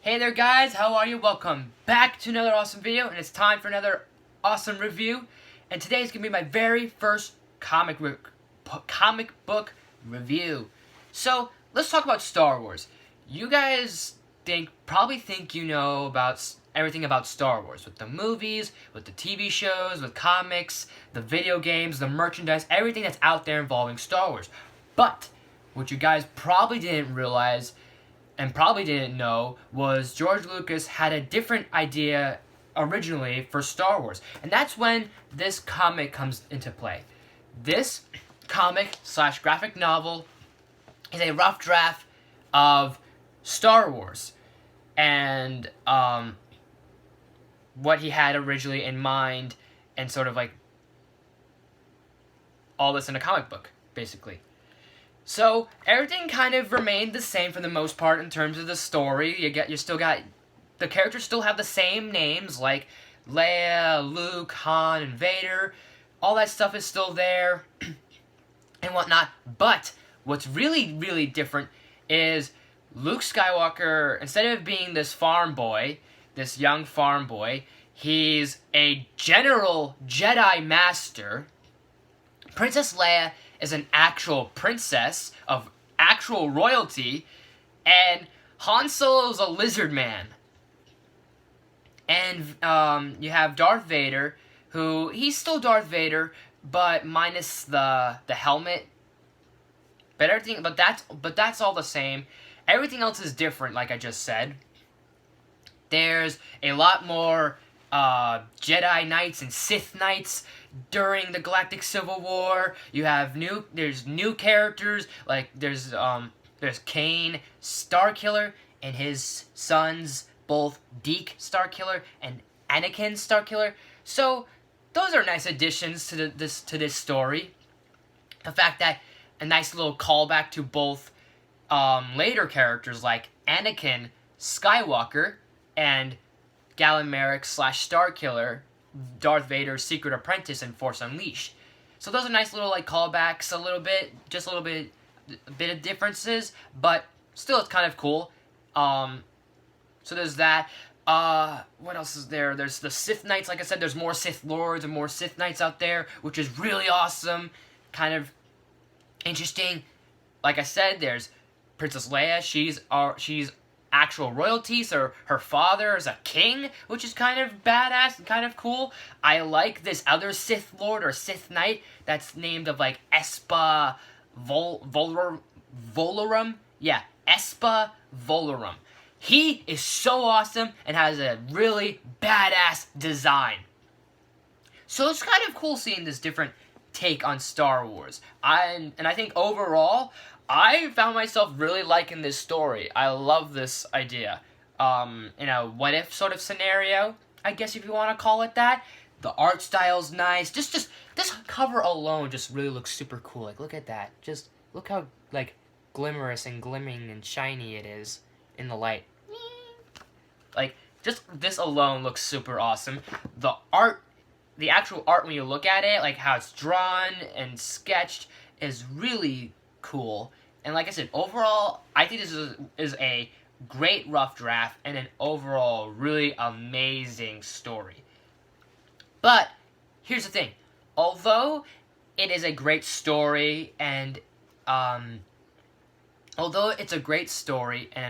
Hey there guys, how are you? Welcome back to another awesome video, and it's time for another awesome review. And today is going to be my very first comic book review. So, let's talk about Star Wars. You guys probably think you know about everything about Star Wars, with the movies, with the TV shows, with comics, the video games, the merchandise, everything that's out there involving Star Wars. But, what you guys probably didn't realize and probably didn't know was George Lucas had a different idea originally for Star Wars. And that's when this comic comes into play. This comic / graphic novel is a rough draft of Star Wars. And what he had originally in mind, and sort of like all this in a comic book, basically. So everything kind of remained the same for the most part in terms of the story. You still got the characters still have the same names like Leia, Luke, Han, and Vader. All that stuff is still there and whatnot. But what's really different is Luke Skywalker, instead of being this farm boy, this young farm boy, he's a general Jedi master. Princess Leia is an actual princess of actual royalty, and Han Solo's a lizard man. And you have Darth Vader, who he's still Darth Vader, but minus the helmet. But that's all the same. Everything else is different, like I just said. There's a lot more Jedi Knights and Sith Knights during the Galactic Civil War. There's new characters, like there's Kain Starkiller and his sons, both Deke Starkiller and Anakin Starkiller. So those are nice additions to this story. The fact that a nice little callback to both later characters like Anakin Skywalker and Galen Marek / Starkiller, Darth Vader's secret apprentice in Force Unleashed. So those are nice little like callbacks, a bit of differences, but still it's kind of cool. So there's that. What else is there? There's the Sith Knights. Like I said, there's more Sith Lords and more Sith Knights out there, which is really awesome. Kind of interesting. Like I said, there's Princess Leia. She's actual royalty, so her father is a king, which is kind of badass and kind of cool. I like this other Sith Lord or Sith Knight that's named of like Espa Volorum. Yeah, Espa Volorum. He is so awesome and has a really badass design. So it's kind of cool seeing this different take on Star Wars. And I think overall, I found myself really liking this story. I love this idea. In a what-if sort of scenario, I guess if you want to call it that. The art style's nice. Just this cover alone just really looks super cool. Like, look at that. Just look how, like, glimmerous and glimmering and shiny it is in the light. Like, just this alone looks super awesome. The actual art when you look at it, like how it's drawn and sketched, is really cool. And like I said, overall, I think this is a great rough draft and an overall really amazing story. But here's the thing. Although it is a great story and an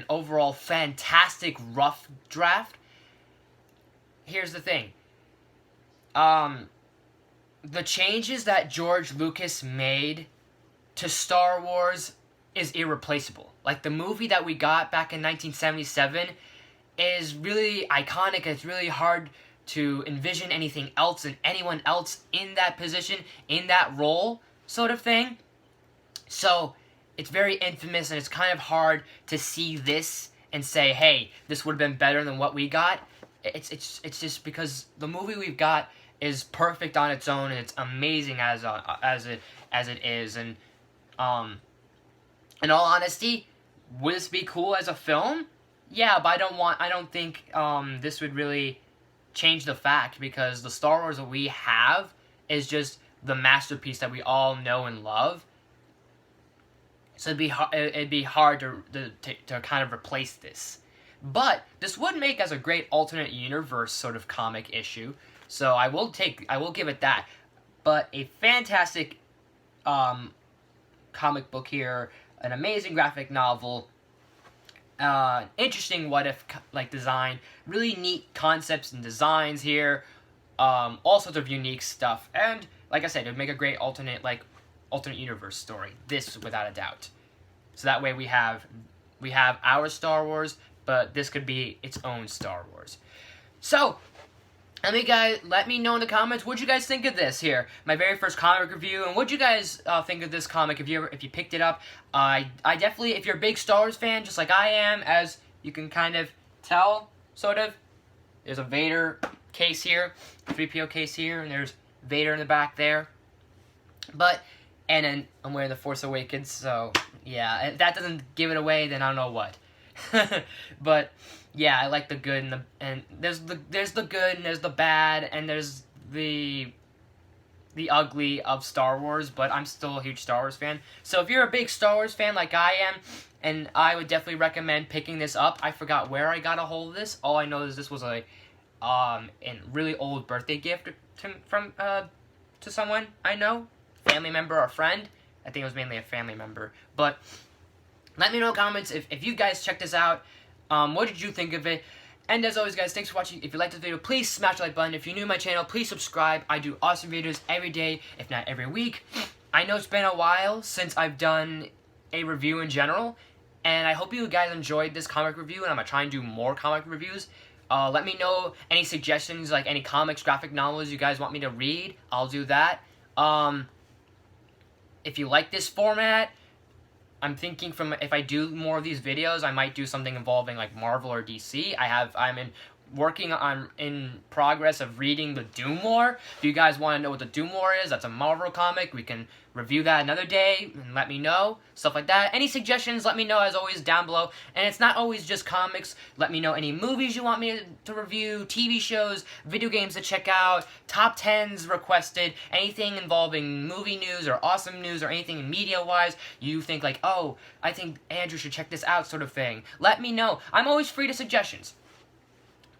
overall fantastic rough draft, here's the thing. The changes that George Lucas made to Star Wars is irreplaceable. Like, the movie that we got back in 1977 is really iconic. It's really hard to envision anything else and anyone else in that position, in that role, sort of thing. So, it's very infamous, and it's kind of hard to see this and say, hey, this would have been better than what we got. It's just because the movie we've got is perfect on its own, and it's amazing as it is. And in all honesty, would this be cool as a film? Yeah, but I don't think this would really change the fact, because the Star Wars that we have is just the masterpiece that we all know and love. So it'd be hard to kind of replace this. But this would make as a great alternate universe sort of comic issue. So I will give it that. But a fantastic comic book here, an amazing graphic novel, interesting what if like design, really neat concepts and designs here, all sorts of unique stuff, and like I said, it would make a great alternate universe story. This without a doubt. So that way we have our Star Wars, but this could be its own Star Wars. So let me know in the comments what you guys think of this here. My very first comic review, and what you guys think of this comic if you picked it up. I definitely, if you're a big Star Wars fan, just like I am, as you can kind of tell, sort of. There's a Vader case here, 3PO case here, and there's Vader in the back there. And then I'm wearing the Force Awakens, so yeah, if that doesn't give it away, then I don't know what. But yeah, I like the good and there's the good and there's the bad and there's the ugly of Star Wars, but I'm still a huge Star Wars fan. So if you're a big Star Wars fan like I am, and I would definitely recommend picking this up. I forgot where I got a hold of this. All I know is this was a really old birthday gift to someone I know, family member or friend. I think it was mainly a family member, but let me know in the comments if you guys check this out. What did you think of it? And as always, guys, thanks for watching. If you liked this video, please smash the like button. If you're new to my channel, please subscribe. I do awesome videos every day, if not every week. I know it's been a while since I've done a review in general, and I hope you guys enjoyed this comic review, and I'm going to try and do more comic reviews. Let me know any suggestions, like any comics, graphic novels you guys want me to read. I'll do that. If you like this format, I'm thinking if I do more of these videos, I might do something involving like Marvel or DC. I'm in progress of reading the Doom War. If you guys want to know what the Doom War is, that's a Marvel comic. We can review that another day and let me know. Stuff like that. Any suggestions, let me know as always down below. And it's not always just comics. Let me know any movies you want me to review, TV shows, video games to check out, top 10s requested, anything involving movie news or awesome news or anything media-wise you think like, oh, I think Andrew should check this out sort of thing. Let me know. I'm always free to suggestions.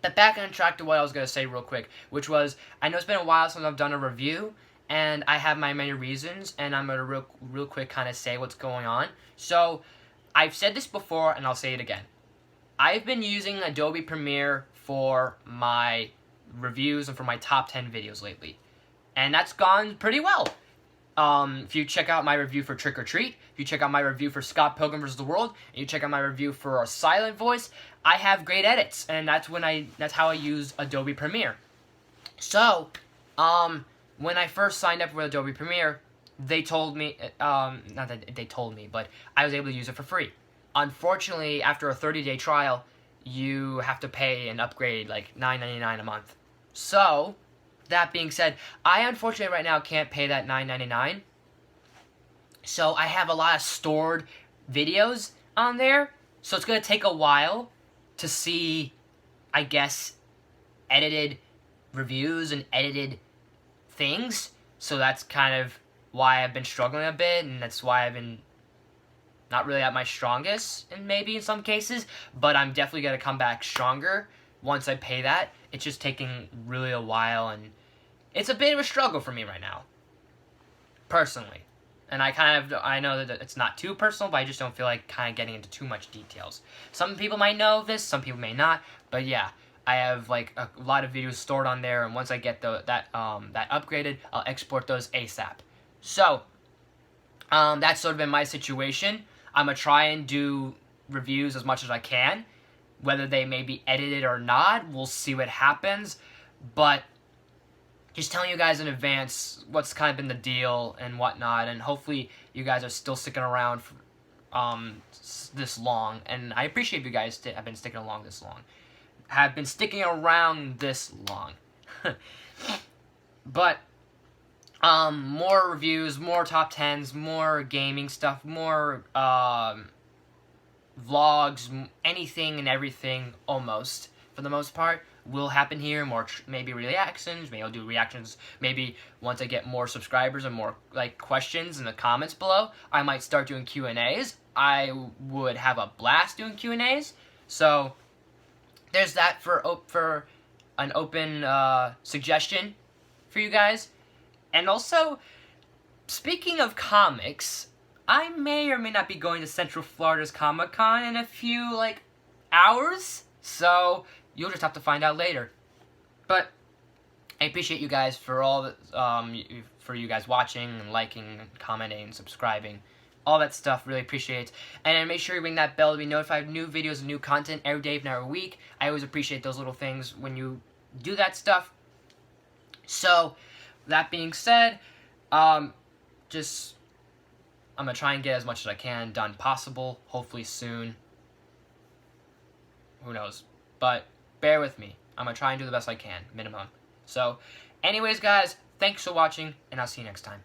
But back on track to what I was going to say real quick, which was, I know it's been a while since I've done a review, and I have my many reasons, and I'm going to real quick kind of say what's going on. So, I've said this before, and I'll say it again. I've been using Adobe Premiere for my reviews and for my top 10 videos lately, and that's gone pretty well. If you check out my review for Trick or Treat, if you check out my review for Scott Pilgrim vs. the World, and you check out my review for a Silent Voice, I have great edits, and that's how I use Adobe Premiere. So, when I first signed up with Adobe Premiere, they told me, not that they told me, but I was able to use it for free. Unfortunately, after a 30-day trial, you have to pay and upgrade like $9.99 a month. So, that being said, I unfortunately right now can't pay that $9.99. So I have a lot of stored videos on there. So it's going to take a while to see, I guess, edited reviews and edited things. So that's kind of why I've been struggling a bit, and that's why I've been not really at my strongest, and maybe in some cases, but I'm definitely going to come back stronger once I pay that. It's just taking really a while, and it's a bit of a struggle for me right now, personally. And I know that it's not too personal, but I just don't feel like kind of getting into too much details. Some people might know this, some people may not, but yeah, I have like a lot of videos stored on there, and once I get that upgraded, I'll export those ASAP. So, that's sort of been my situation. I'm gonna try and do reviews as much as I can. Whether they may be edited or not, we'll see what happens. But just telling you guys in advance what's kind of been the deal and whatnot, and hopefully you guys are still sticking around for this long. And I appreciate you guys have been sticking along this long. Have been sticking around this long. But more reviews, more top 10s, more gaming stuff, more vlogs, anything and everything almost, for the most part, will happen here. More maybe reactions, maybe I'll do reactions, maybe once I get more subscribers and more like questions in the comments below, I might start doing Q&As. I would have a blast doing Q&As, so there's that for an open suggestion for you guys. And also, speaking of comics, I may or may not be going to Central Florida's Comic-Con in a few, like, hours. So, you'll just have to find out later. But, I appreciate you guys for all the, for you guys watching and liking and commenting and subscribing. All that stuff, really appreciate. And make sure you ring that bell to be notified of new videos and new content every day, and every week. I always appreciate those little things when you do that stuff. So, that being said, I'm gonna try and get as much as I can done possible, hopefully soon. Who knows? But bear with me. I'm gonna try and do the best I can, minimum. So, anyways, guys, thanks for watching, and I'll see you next time.